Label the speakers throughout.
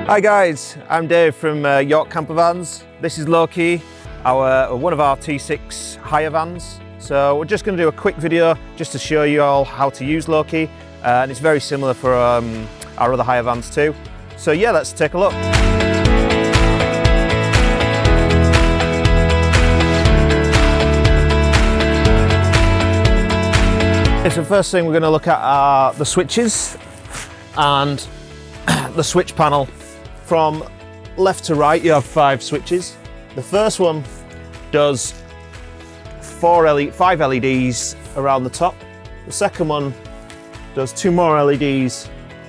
Speaker 1: Hi guys, I'm Dave from York Campervans. This is Loki, one of our T6 hire vans. So we're just going to do a quick video just to show you all how to use Loki, and it's very similar for our other hire vans too. So yeah, let's take a look. So first thing we're going to look at are the switches and the switch panel. From left to right you have 5 switches. The first one does 5 LEDs around the top. The second one does 2 more LEDs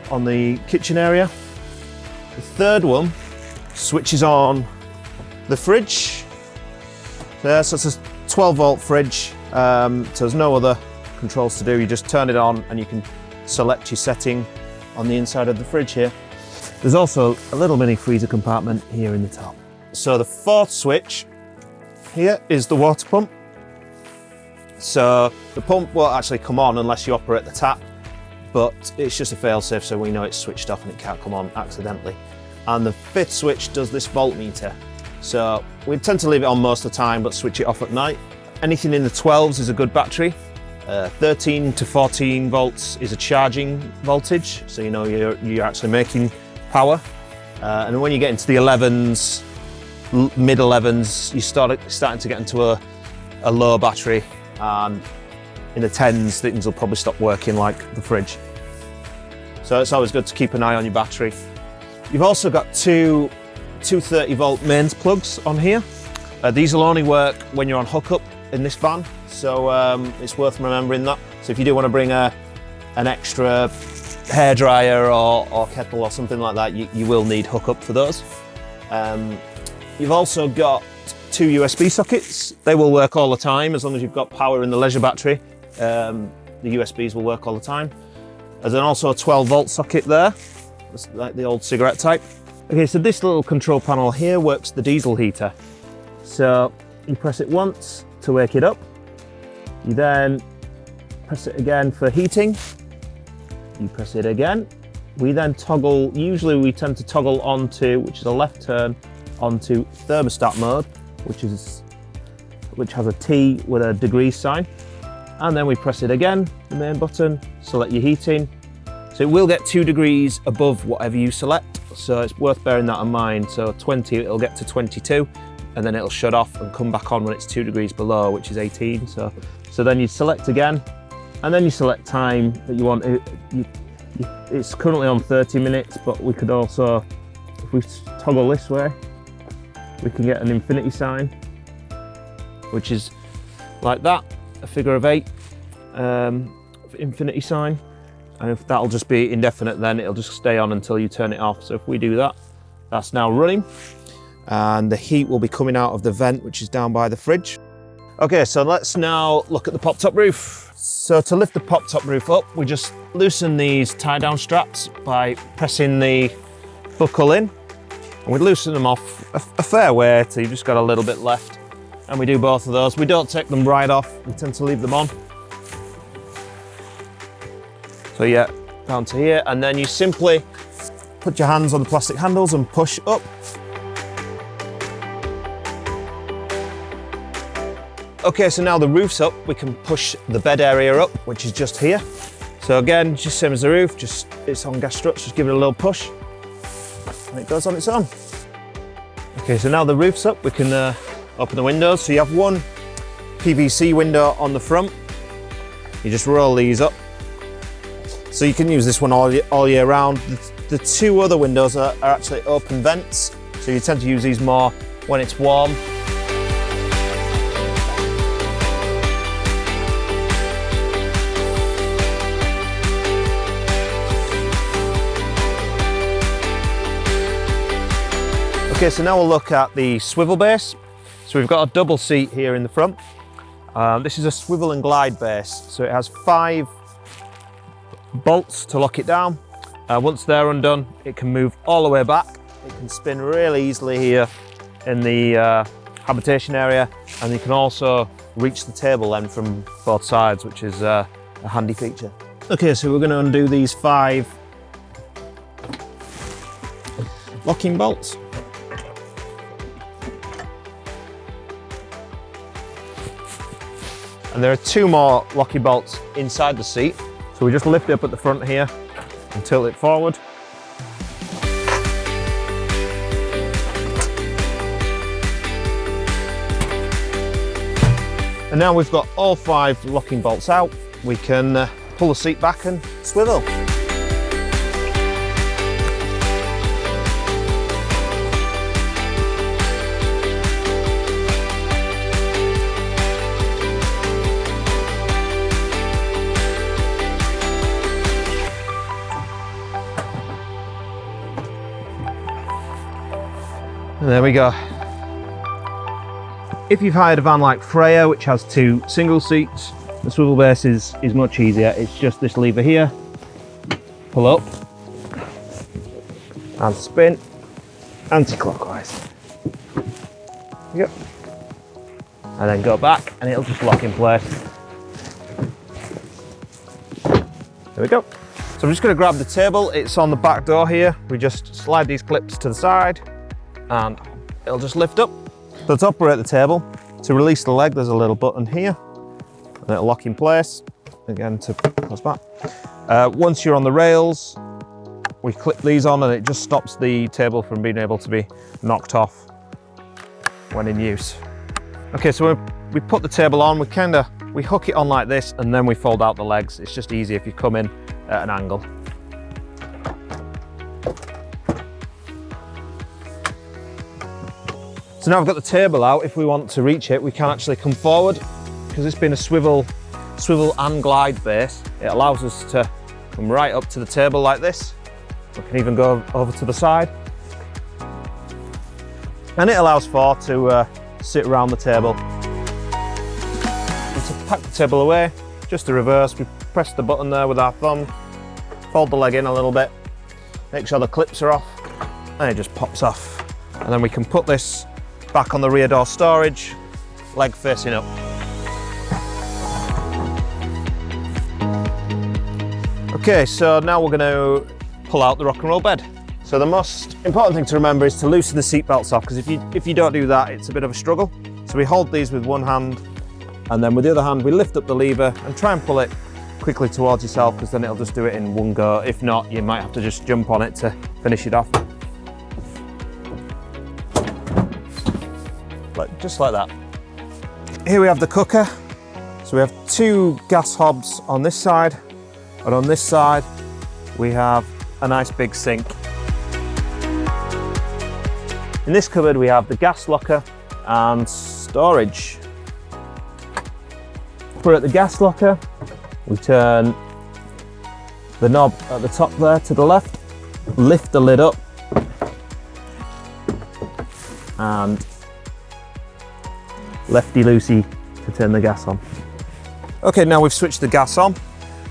Speaker 1: on the kitchen area. The third one switches on the fridge. So it's a 12 volt fridge, so there's no other controls to do. You just turn it on and you can select your setting on the inside of the fridge here. There's also a little mini freezer compartment here in the top. So the fourth switch here is the water pump. So the pump won't actually come on unless you operate the tap, but it's just a fail-safe so we know it's switched off and it can't come on accidentally. And the fifth switch does this voltmeter. So we tend to leave it on most of the time but switch it off at night. Anything in the 12s is a good battery. 13 to 14 volts is a charging voltage, so you know you're actually making power. And when you get into the 11s, mid 11s, you're starting to get into a low battery, and in the 10s things will probably stop working, like the fridge. So it's always good to keep an eye on your battery. You've also got two 30 volt mains plugs on here. These will only work when you're on hookup in this van, so it's worth remembering that. So if you do want to bring an extra hairdryer or kettle or something like that, you will need hookup for those. You've also got 2 USB sockets. They will work all the time as long as you've got power in the leisure battery. The USBs will work all the time. There's also a 12 volt socket there. It's like the old cigarette type. Okay, so this little control panel here works the diesel heater. So you press it once to wake it up. You then press it again for heating. You press it again. We then toggle, usually we tend to toggle onto, which is a left turn, onto thermostat mode, which has a T with a degrees sign. And then we press it again, the main button, select your heating. So it will get 2 degrees above whatever you select. So it's worth bearing that in mind. So 20, it'll get to 22, and then it'll shut off and come back on when it's 2 degrees below, which is 18. So then you select again, and then you select time that you want. It's currently on 30 minutes, but we could also, if we toggle this way, we can get an infinity sign, which is like that, a figure of 8 infinity sign. And if that'll just be indefinite, then it'll just stay on until you turn it off. So if we do that, that's now running. And the heat will be coming out of the vent, which is down by the fridge. Okay, so let's now look at the pop-top roof. So to lift the pop-top roof up, we just loosen these tie-down straps by pressing the buckle in. And we loosen them off a fair way, so you've just got a little bit left. And we do both of those. We don't take them right off, we tend to leave them on. So yeah, down to here, and then you simply put your hands on the plastic handles and push up. Okay, so now the roof's up, we can push the bed area up, which is just here. So again, just same as the roof, just it's on gas struts, just give it a little push, and it goes on its own. Okay, so now the roof's up, we can open the windows. So you have one PVC window on the front. You just roll these up. So you can use this one all year round. The 2 other windows are actually open vents, so you tend to use these more when it's warm. Okay, so now we'll look at the swivel base. So we've got a double seat here in the front. This is a swivel and glide base. So it has 5 bolts to lock it down. Once they're undone, it can move all the way back. It can spin really easily here in the habitation area, and you can also reach the table then from both sides, which is a handy feature. Okay, so we're going to undo these 5 locking bolts. And there are 2 more locking bolts inside the seat. So we just lift it up at the front here and tilt it forward. And now we've got all 5 locking bolts out, we can pull the seat back and swivel. And there we go. If you've hired a van like Freya, which has 2 single seats, the swivel base is much easier. It's just this lever here, pull up and spin anti-clockwise. Yep. And then go back and it'll just lock in place. There we go. So I'm just going to grab the table. It's on the back door here. We just slide these clips to the side and it'll just lift up. So to operate the table, to release the leg, there's a little button here and it'll lock in place. Again, to close back. Once you're on the rails, we clip these on and it just stops the table from being able to be knocked off when in use. Okay, so we put the table on, we hook it on like this and then we fold out the legs. It's just easy if you come in at an angle. So now I've got the table out. If we want to reach it, we can actually come forward because it's been a swivel and glide base. It allows us to come right up to the table like this. We can even go over to the side. And it allows 4 to sit around the table. And to pack the table away, just the reverse, we press the button there with our thumb, fold the leg in a little bit, make sure the clips are off, and it just pops off. And then we can put this back on the rear door storage, leg facing up. Okay, so now we're going to pull out the rock and roll bed. So the most important thing to remember is to loosen the seat belts off, because if you don't do that, it's a bit of a struggle. So we hold these with one hand, and then with the other hand we lift up the lever and try and pull it quickly towards yourself, because then it'll just do it in one go. If not, you might have to just jump on it to finish it off. Just like that. Here we have the cooker. So we have 2 gas hobs on this side, and on this side we have a nice big sink. In this cupboard we have the gas locker and storage. We're at the gas locker. We turn the knob at the top there to the left, lift the lid up, and lefty-loosey to turn the gas on. Okay, now we've switched the gas on.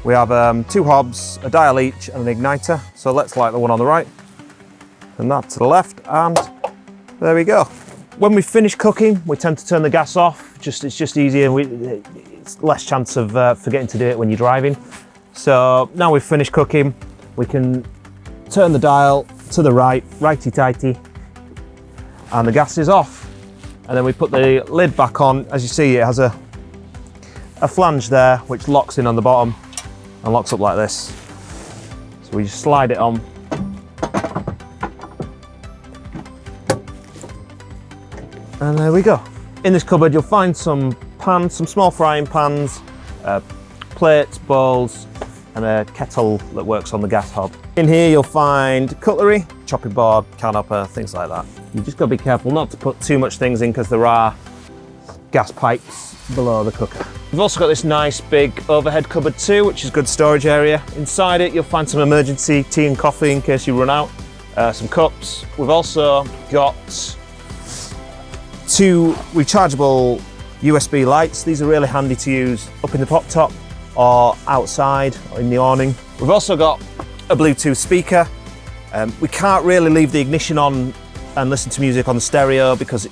Speaker 1: We have 2 hobs, a dial each, and an igniter. So let's light the one on the right, and that to the left, and there we go. When we finish cooking, we tend to turn the gas off. It's just easier. It's less chance of forgetting to do it when you're driving. So now we've finished cooking, we can turn the dial to the right, righty-tighty, and the gas is off. And then we put the lid back on. As you see, it has a flange there which locks in on the bottom and locks up like this. So we just slide it on. And there we go. In this cupboard you'll find some pans, some small frying pans, plates, bowls, and a kettle that works on the gas hob. In here you'll find cutlery, chopping board, can opener, things like that. You just got to be careful not to put too much things in, because there are gas pipes below the cooker. We've also got this nice big overhead cupboard too, which is a good storage area. Inside it you'll find some emergency tea and coffee in case you run out, some cups. We've also got 2 rechargeable USB lights. These are really handy to use up in the pop top or outside or in the awning. We've also got a Bluetooth speaker. We can't really leave the ignition on and listen to music on the stereo, because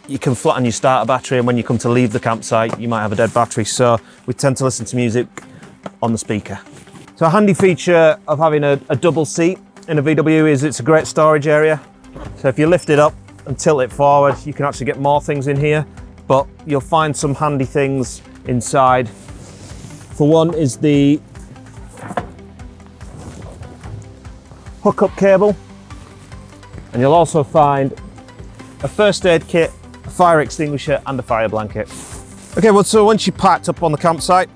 Speaker 1: you can flatten your starter battery, and when you come to leave the campsite you might have a dead battery, so we tend to listen to music on the speaker. So a handy feature of having a double seat in a VW is it's a great storage area. So if you lift it up and tilt it forward, you can actually get more things in here, but you'll find some handy things inside. For one is the hookup cable, and you'll also find a first aid kit, a fire extinguisher and a fire blanket. Okay, well, so once you're packed up on the campsite,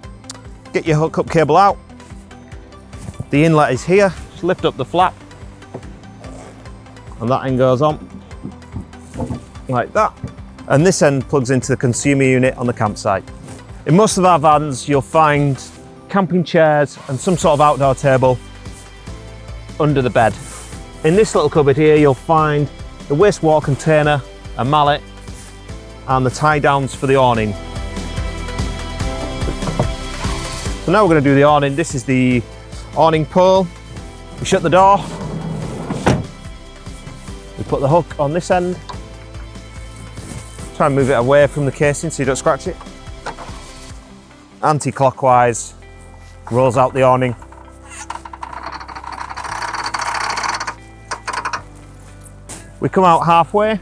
Speaker 1: get your hookup cable out. The inlet is here, just lift up the flap and that end goes on like that. And this end plugs into the consumer unit on the campsite. In most of our vans, you'll find camping chairs and some sort of outdoor table under the bed. In this little cupboard here, you'll find the wastewater container, a mallet, and the tie downs for the awning. So now we're going to do the awning. This is the awning pole. We shut the door. We put the hook on this end. Try and move it away from the casing so you don't scratch it. Anti-clockwise, rolls out the awning. We come out halfway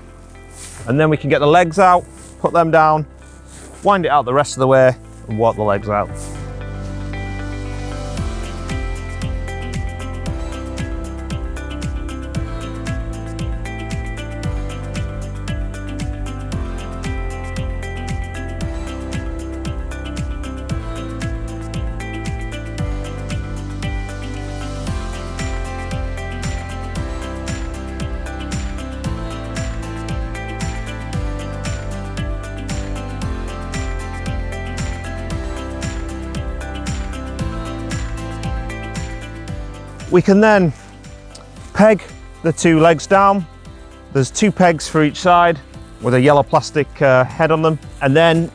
Speaker 1: and then we can get the legs out, put them down, wind it out the rest of the way and walk the legs out. We can then peg the two legs down. There's two pegs for each side with a yellow plastic head on them. And then,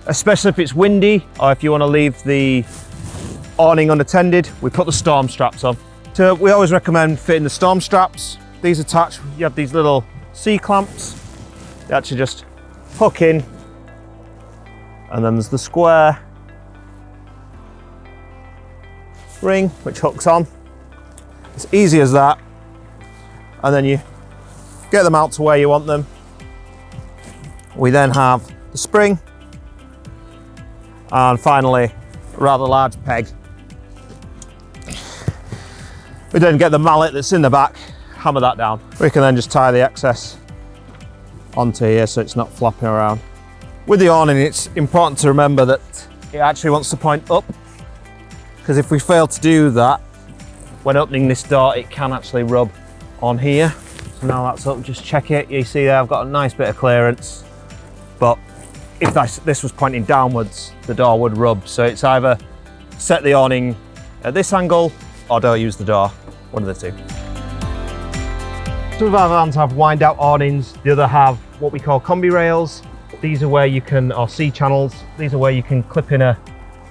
Speaker 1: especially if it's windy or if you want to leave the awning unattended, we put the storm straps on. So we always recommend fitting the storm straps. These attach, you have these little C-clamps. They actually just hook in. And then there's the square ring which hooks on. It's easy as that, and then you get them out to where you want them. We then have the spring, and finally a rather large peg. We then get the mallet that's in the back, hammer that down. We can then just tie the excess onto here so it's not flopping around. With the awning, it's important to remember that it actually wants to point up, because if we fail to do that, when opening this door, it can actually rub on here. So now that's up, just check it. You see there, I've got a nice bit of clearance. But if this was pointing downwards, the door would rub. So it's either set the awning at this angle or don't use the door, one of the two. Some of our vans have wind out awnings. The other have what we call combi rails. These are where you can, or C-channels, these are where you can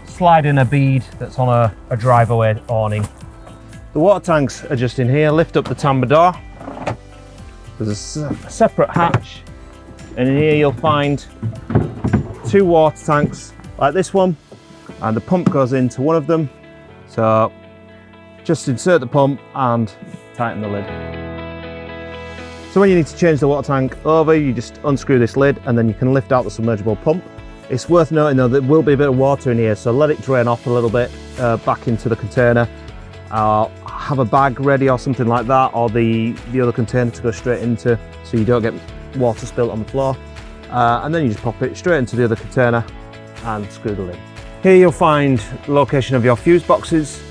Speaker 1: slide in a bead that's on a drive-away awning. The water tanks are just in here. Lift up the timber door. There's a separate hatch, and in here you'll find two water tanks like this one, and the pump goes into one of them. So just insert the pump and tighten the lid. So when you need to change the water tank over, you just unscrew this lid and then you can lift out the submergible pump. It's worth noting though, there will be a bit of water in here, so let it drain off a little bit back into the container. Have a bag ready or something like that, or the other container to go straight into so you don't get water spilt on the floor. And then you just pop it straight into the other container and screw the lid. Here you'll find the location of your fuse boxes.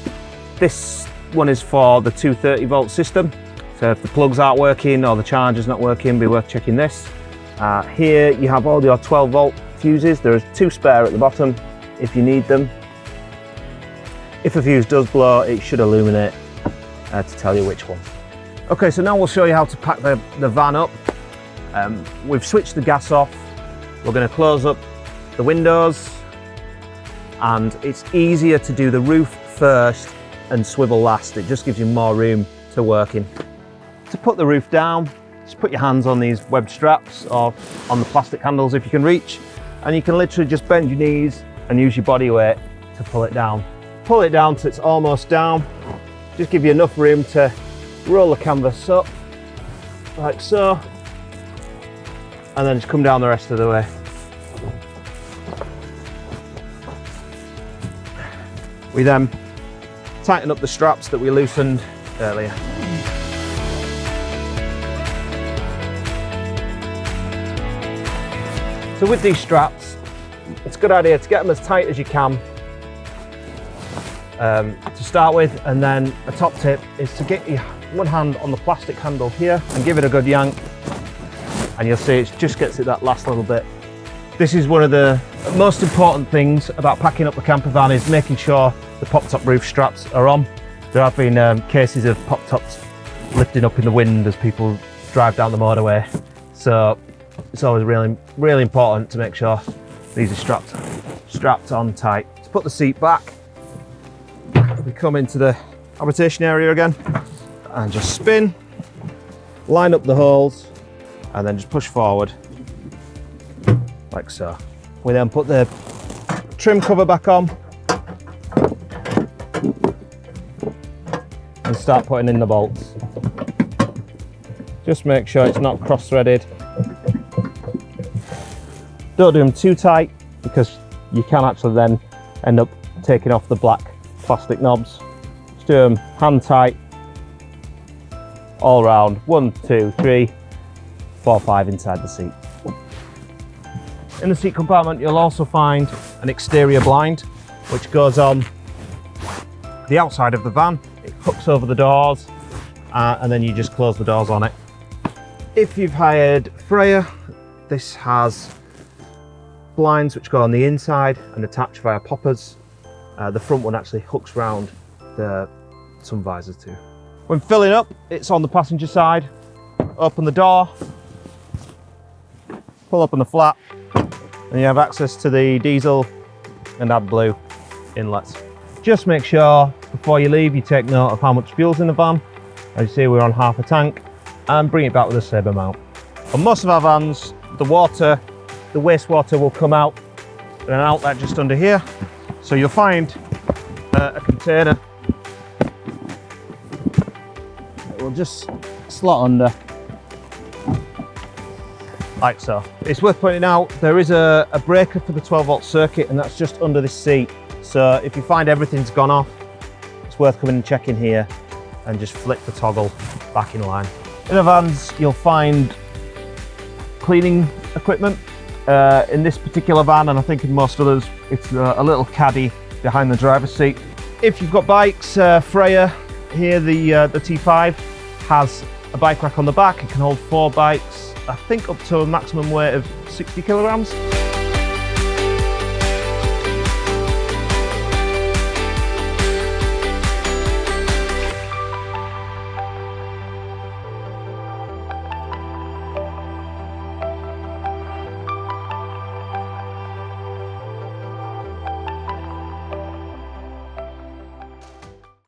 Speaker 1: This one is for the 230 volt system. So if the plugs aren't working or the charger's not working, be worth checking this. Here you have all your 12 volt fuses. There are two spare at the bottom if you need them. If a fuse does blow, it should illuminate to tell you which one. Okay, so now we'll show you how to pack the van up. We've switched the gas off. We're going to close up the windows, and it's easier to do the roof first and swivel last. It just gives you more room to work in. To put the roof down, just put your hands on these webbed straps or on the plastic handles if you can reach, and you can literally just bend your knees and use your body weight to pull it down. Pull it down till it's almost down. Just give you enough room to roll the canvas up like so, and then just come down the rest of the way. We then tighten up the straps that we loosened earlier. So with these straps, it's a good idea to get them as tight as you can to start with, and then a top tip is to get your one hand on the plastic handle here and give it a good yank, and you'll see it just gets it that last little bit. This is one of the most important things about packing up the camper van, is making sure the pop-top roof straps are on. There have been cases of pop-tops lifting up in the wind as people drive down the motorway, so it's always really important to make sure these are strapped on tight. To put the seat back, we come into the habitation area again and just spin, line up the holes, and then just push forward like so. We then put the trim cover back on and start putting in the bolts. Just make sure it's not cross-threaded. Don't do them too tight, because you can actually then end up taking off the black plastic knobs. Just do them hand tight all round. 1, 2, 3, 4, 5 inside the seat. In the seat compartment, you'll also find an exterior blind which goes on the outside of the van. It hooks over the doors, and then you just close the doors on it. If you've hired Freya, this has blinds which go on the inside and attach via poppers. The front one actually hooks round the sun visors too. When filling up, it's on the passenger side. Open the door, pull up on the flap, and you have access to the diesel and AdBlue inlets. Just make sure before you leave you take note of how much fuel's in the van. As you see, we're on half a tank, and bring it back with the same amount. On most of our vans, the wastewater will come out in an outlet just under here. So you'll find a container that will just slot under like so. It's worth pointing out there is a breaker for the 12-volt circuit, and that's just under this seat. So if you find everything's gone off, it's worth coming and checking here and just flick the toggle back in line. In the vans, you'll find cleaning equipment. In this particular van, and I think in most others, it's a little caddy behind the driver's seat. If you've got bikes, Freya here, the T5 has a bike rack on the back. It can hold 4 bikes, I think up to a maximum weight of 60 kilograms.